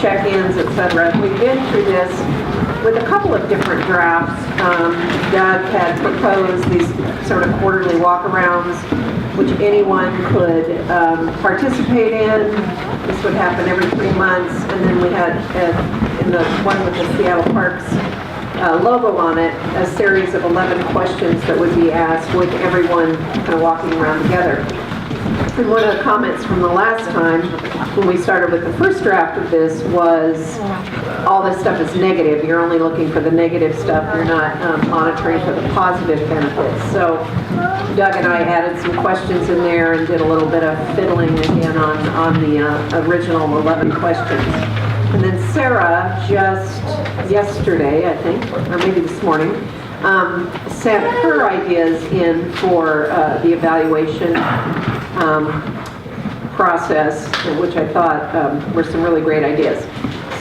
check-ins, etc. We've been through this with a couple of different drafts. Doug had proposed these sort of quarterly walkarounds, which anyone could participate in. This would happen every 3 months, and then we had, in the one with the Seattle Parks logo on it, a series of 11 questions that would be asked with everyone kind of walking around together. And one of the comments from the last time, when we started with the first draft of this, was all this stuff is negative. You're only looking for the negative stuff. You're not monitoring for the positive benefits. So Doug and I added some questions in there and did a little bit of fiddling again on the original 11 questions. And then Sarah, just yesterday, I think, or maybe this morning, sent her ideas in for the evaluation process, which I thought were some really great ideas.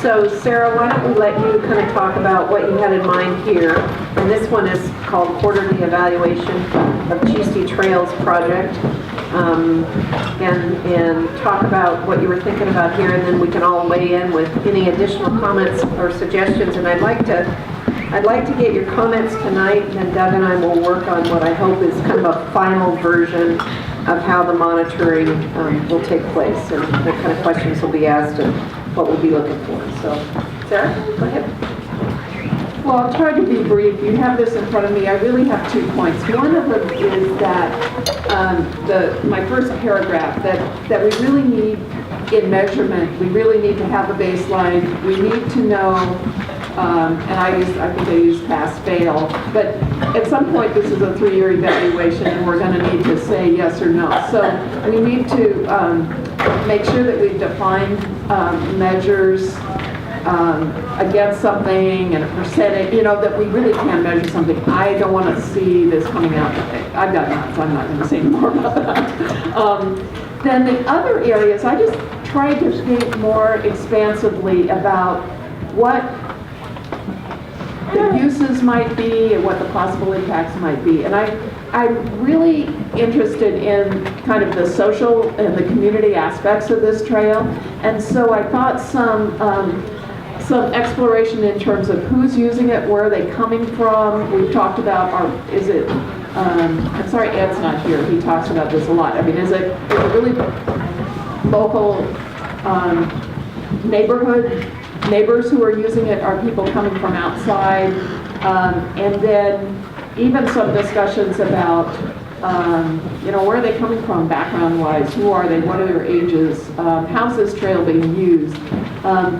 So Sarah, why don't we let you kind of talk about what you had in mind here. And this one is called Quarterly Evaluation of Chiste Trails Project. And talk about what you were thinking about here, and then we can all weigh in with any additional comments or suggestions. And I'd like to get your comments tonight, and then Doug and I will work on what I hope is kind of a final version of how the monitoring will take place, and what kind of questions will be asked, and what we'll be looking for. So, Sarah, go ahead. Well, I'll try to be brief. You have this in front of me. I really have 2 points. One of them is that my first paragraph, that we really need in measurement, we really need to have a baseline. We need to know, and I think I use pass fail, but at some point this is a 3-year evaluation and we're going to need to say yes or no. So we need to make sure that we've defined measures against something and a percentage, that we really can measure something. I don't want to see this coming out. I've got nuts. I'm not going to say more about that. Then the other areas, I just tried to think more expansively about what the uses might be and what the possible impacts might be. And I'm really interested in kind of the social and the community aspects of this trail. And so I thought some exploration in terms of who's using it, where are they coming from. We've talked about, I'm sorry Ed's not here, he talks about this a lot. I mean, is it really local neighbors who are using it? Are people coming from outside? And then even some discussions about, where are they coming from background-wise? Who are they? What are their ages? How's this trail being used?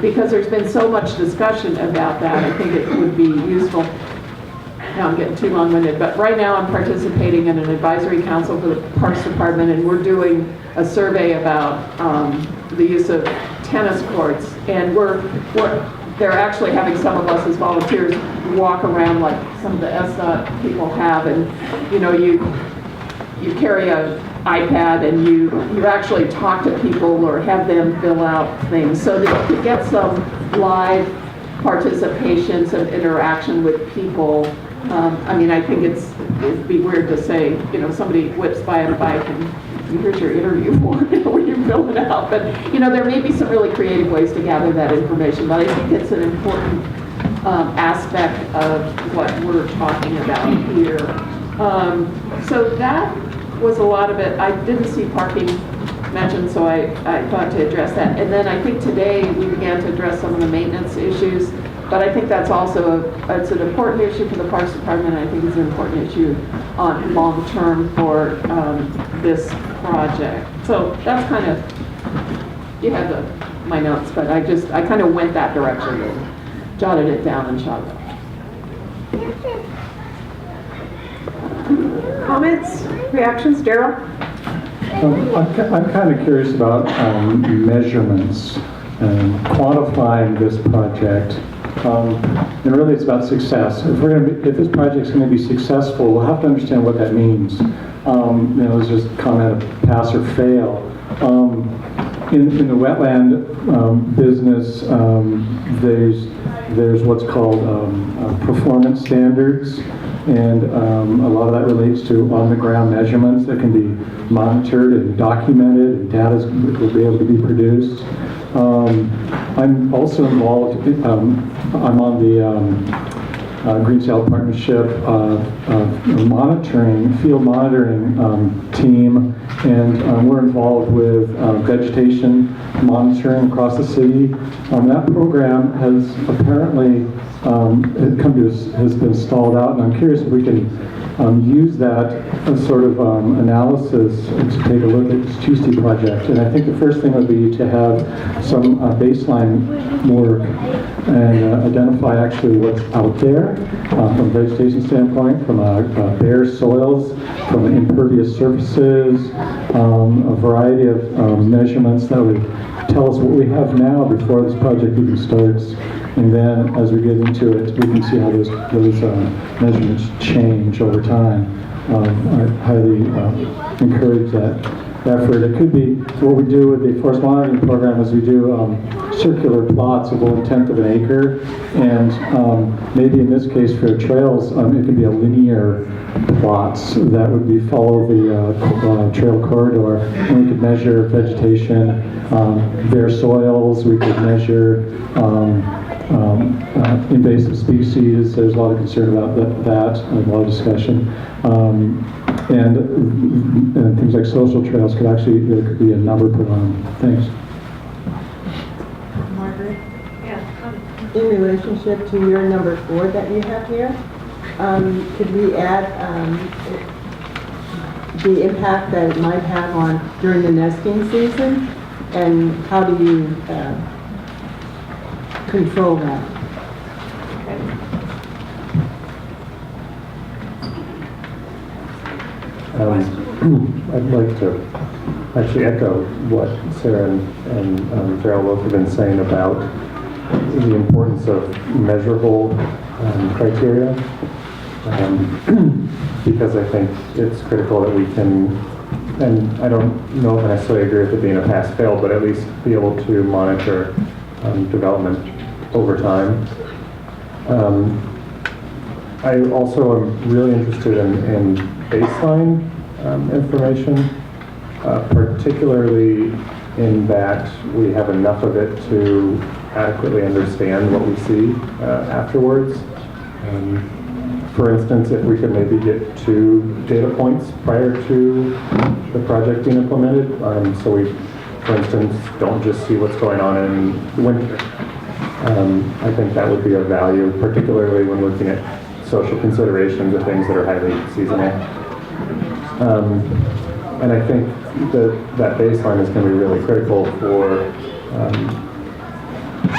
Because there's been so much discussion about that, I think it would be useful. Now I'm getting too long-winded, but right now I'm participating in an advisory council for the Parks Department, and we're doing a survey about the use of tennis courts, and they're actually having some of us as volunteers walk around like some of the SDOT people have, and you carry an iPad and you actually talk to people or have them fill out things so that you get some live participation, some interaction with people. I think it'd be weird to say, somebody whips by on a bike and here's your interview form where you fill it out. But, there may be some really creative ways to gather that information, but I think it's an important aspect of what we're talking about here. So that was a lot of it. I didn't see parking mentioned, so I thought to address that. And then I think today we began to address some of the maintenance issues, but I think that's also it's an important issue for the Parks Department, and I think it's an important issue on long term for this project. So that's kind of, you have my notes, but I kind of went that direction and jotted it down and shot it up. Comments, reactions, Daryl? I'm kind of curious about measurements and quantifying this project. And really it's about success. If this project's going to be successful, we'll have to understand what that means. It's just a comment of pass or fail. In the wetland business, there's what's called performance standards, and a lot of that relates to on-the-ground measurements that can be monitored and documented, and data will be able to be produced. I'm also involved, I'm on the Green Sail Partnership field monitoring team, and we're involved with vegetation monitoring across the city. That program has apparently has been stalled out, and I'm curious if we can use that as sort of analysis to take a look at this Tuesday project. And I think the first thing would be to have some baseline work and identify actually what's out there from a vegetation standpoint, from bare soils, from impervious surfaces, a variety of measurements that would tell us what we have now before this project even starts. And then as we get into it, we can see how those measurements change over time. I highly encourage that effort. It could be what we do with the forest monitoring program is we do circular plots of 1/10 of an acre, and maybe in this case for trails, it could be a linear plots that would be follow the trail corridor, and we could measure vegetation, bare soils. We could measure invasive species. There's a lot of concern about that, and a lot of discussion. And things like social trails there could be a number put on. Thanks. Margaret? In relationship to your number 4 that you have here, could we add the impact that it might have on during the nesting season? And how do you control that? I'd like to actually echo what Sarah and Darrell both have been saying about the importance of measurable criteria, because I think it's critical that we can, and I don't know if I necessarily agree with it being a pass-fail, but at least be able to monitor development over time. I also am really interested in baseline information, particularly in that we have enough of it to adequately understand what we see afterwards. For instance, if we could maybe get 2 data points prior to the project being implemented, so we, for instance, don't just see what's going on in winter. I think that would be of value, particularly when looking at social considerations of things that are highly seasonal. And I think that baseline is going to be really critical for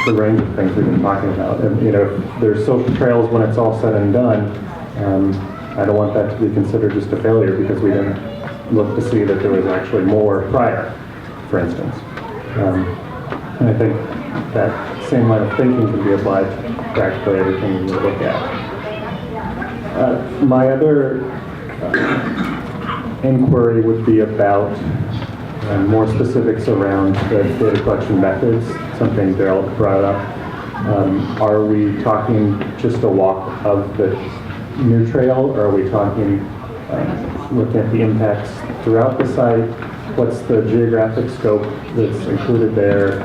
the range of things we've been talking about. And, you know, if there's social trails when it's all said and done, I don't want that to be considered just a failure because we didn't look to see that there was actually more prior, for instance. And I think that same line of thinking can be applied to practically everything we look at. My other inquiry would be about more specifics around the data collection methods, something Darrell brought up. Are we talking just a walk of the new trail, or are we talking looking at the impacts throughout the site? What's the geographic scope that's included there,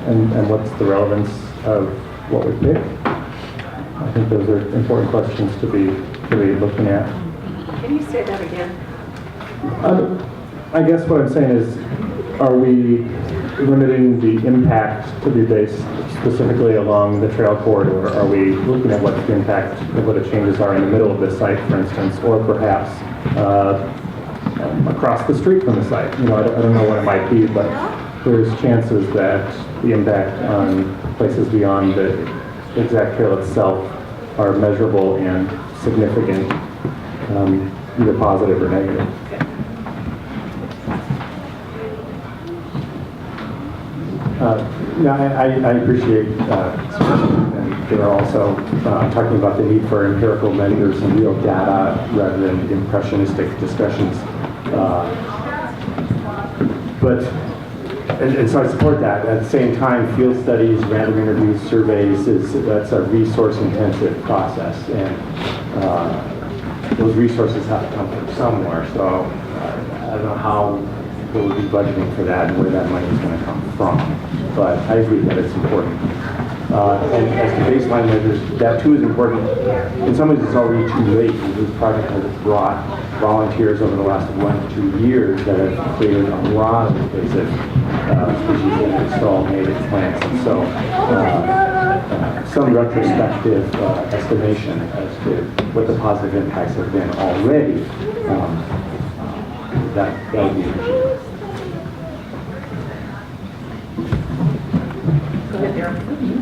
and what's the relevance of what we pick? I think those are important questions to be looking at. Can you say that again? I guess what I'm saying is, are we limiting the impact to be based specifically along the trail corridor? Are we looking at what the impact of what the changes are in the middle of the site, for instance, or perhaps across the street from the site? You know, I don't know what it might be, but there's chances that the impact on places beyond the exact trail itself are measurable and significant, either positive or negative. I appreciate and they are also talking about the need for empirical measures and real data rather than impressionistic discussions. And so I support that. At the same time, field studies, random interviews, surveys, that's a resource-intensive process, and those resources have to come from somewhere. So I don't know how there would be budgeting for that and where that money is going to come from. But I agree that it's important. And as to baseline measures, that too is important. In some ways, it's already too late. This project has brought volunteers over the last 1 to 2 years that have created a lot of invasive species that install native plants. And so some retrospective estimation as to what the positive impacts have been already, that would be appreciated.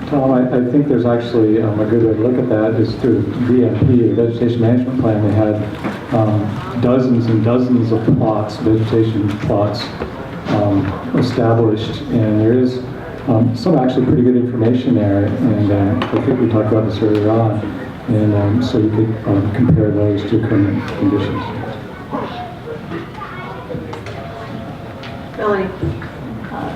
Tom, I think there's actually a good way to look at that is through VMP, the Vegetation Management Plan. They had dozens and dozens of plots, vegetation plots established, and there is some actually pretty good information there, and I think we talked about this earlier on, and so you could compare those to current conditions. Melanie?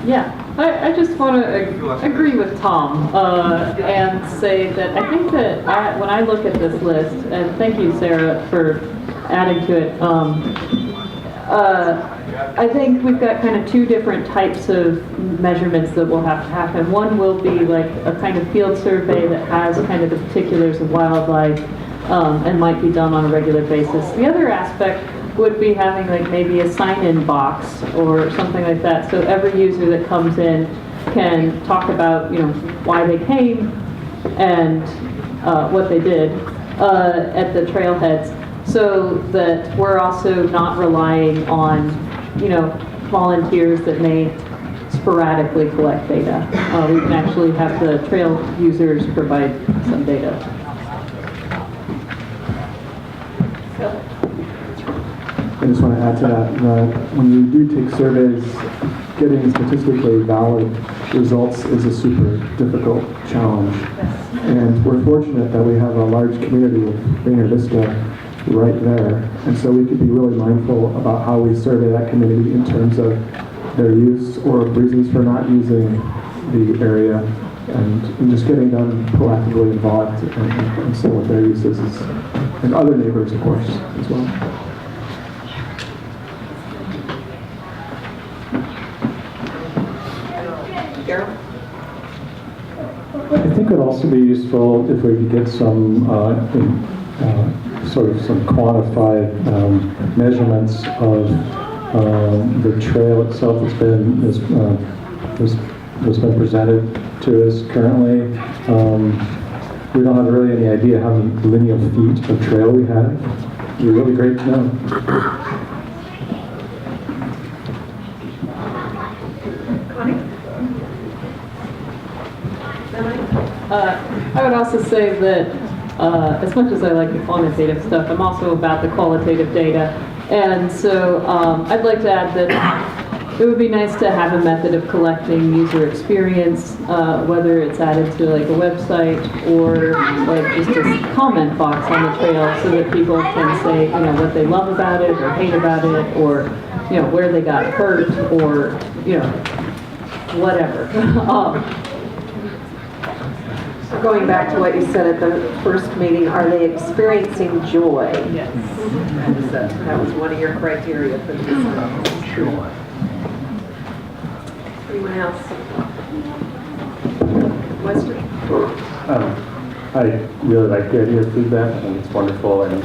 Yeah, I just want to agree with Tom and say that I think that when I look at this list, and thank you, Sarah, for adding to it, I think we've got kind of 2 different types of measurements that will have to happen. One will be like a kind of field survey that has kind of the particulars of wildlife and might be done on a regular basis. The other aspect would be having like maybe a sign-in box or something like that, so every user that comes in can talk about, you know, why they came and what they did at the trailheads, so that we're also not relying on, you know, volunteers that may sporadically collect data. We can actually have the trail users provide some data. I just want to add to that, when you do take surveys, getting statistically valid results is a super difficult challenge. And we're fortunate that we have a large community of Rainier Vista right there. And so we could be really mindful about how we survey that community in terms of their use or reasons for not using the area, and just getting them proactively involved and so what their uses is, and other neighbors, of course, as well. I think it would also be useful if we could get some sort of some quantified measurements of the trail itself that's been presented to us currently. We don't have really any idea how many linear feet of trail we have. It'd be really great to know. I would also say that as much as I like the quantitative stuff, I'm also about the qualitative data. And so I'd like to add that it would be nice to have a method of collecting user experience, whether it's added to like a website or like just a comment box on the trail, so that people can say, you know, what they love about it or hate about it, or, you know, where they got hurt, or, you know, whatever. Going back to what you said at the first meeting, are they experiencing joy? Yes. That was one of your criteria for this. Joy. Anyone else? Weston? I really like the idea of feedback, and it's wonderful, and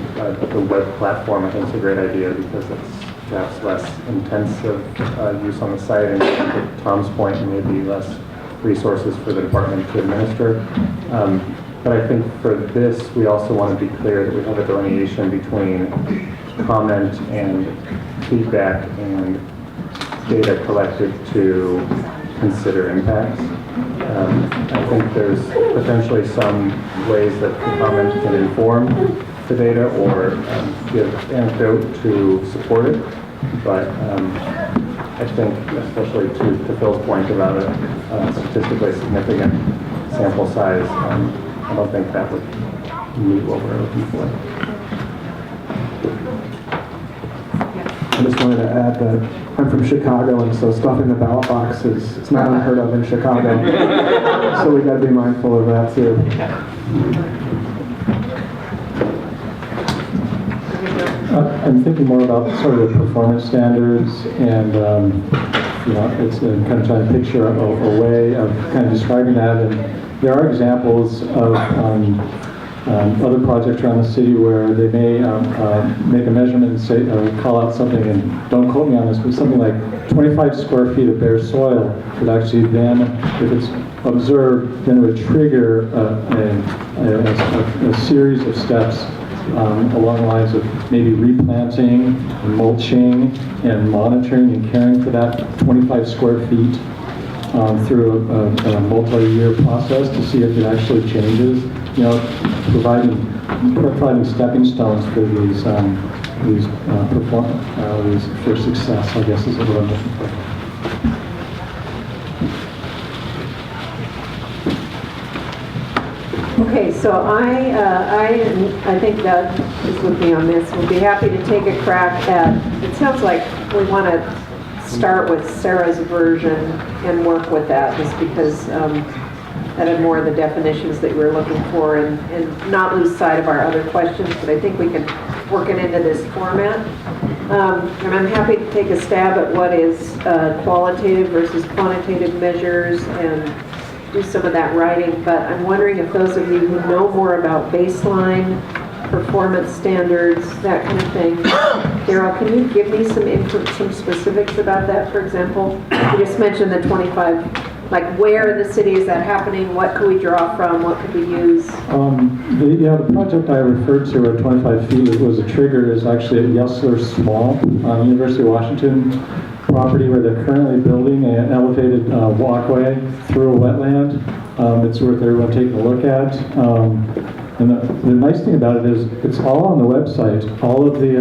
the web platform I think is a great idea because it's perhaps less intensive use on the site, and to Tom's point, maybe less resources for the department to administer. But I think for this, we also want to be clear that we have a delineation between comment and feedback and data collected to consider impacts. I think there's potentially some ways that the comment can inform the data or give anecdote to support it. But I think, especially to Phil's point about a statistically significant sample size, I don't think that would meet what we're looking for. I just wanted to add that I'm from Chicago, and so stuffing the ballot box it's not unheard of in Chicago. So we got to be mindful of that too. I'm thinking more about sort of the performance standards and, it's kind of trying to picture a way of kind of describing that. And there are examples of other projects around the city where they may make a measurement and say, call out something, and don't quote me on this, but something like 25 square feet of bare soil would actually then, if it's observed, then it would trigger a series of steps along the lines of maybe replanting, mulching, and monitoring and caring for that 25 square feet through a multi-year process to see if it actually changes. Providing stepping stones for these for success, I guess, is what I'm looking for. Okay, so I think Doug is with me on this. We'll be happy to take a crack at, it sounds like we want to start with Sarah's version and work with that, just because that had more of the definitions that we were looking for, and not lose sight of our other questions, but I think we can work it into this format. And I'm happy to take a stab at what is qualitative versus quantitative measures and do some of that writing, but I'm wondering if those of you who know more about baseline, performance standards, that kind of thing. Daryl, can you give me some specifics about that, for example? You just mentioned the 25, like where in the city is that happening? What could we draw from? What could we use? The project I referred to at 25 feet, it was a trigger, is actually at Yesler Small on University of Washington property where they're currently building an elevated walkway through a wetland. It's worth everyone taking a look at. And the nice thing about it is it's all on the website, all of the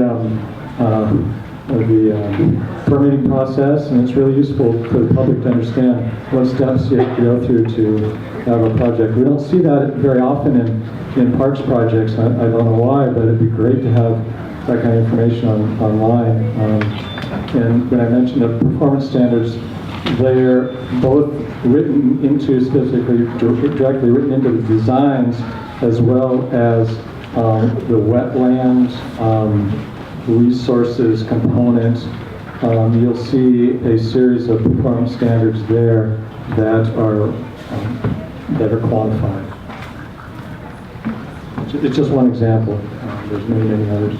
permitting process, and it's really useful for the public to understand what steps you have to go through to have a project. We don't see that very often in parks projects. I don't know why, but it'd be great to have that kind of information online. And when I mentioned the performance standards, they're both written into, specifically directly written into the designs, as well as the wetland resources component. You'll see a series of performance standards there that are quantified. It's just one example. There's many, many others.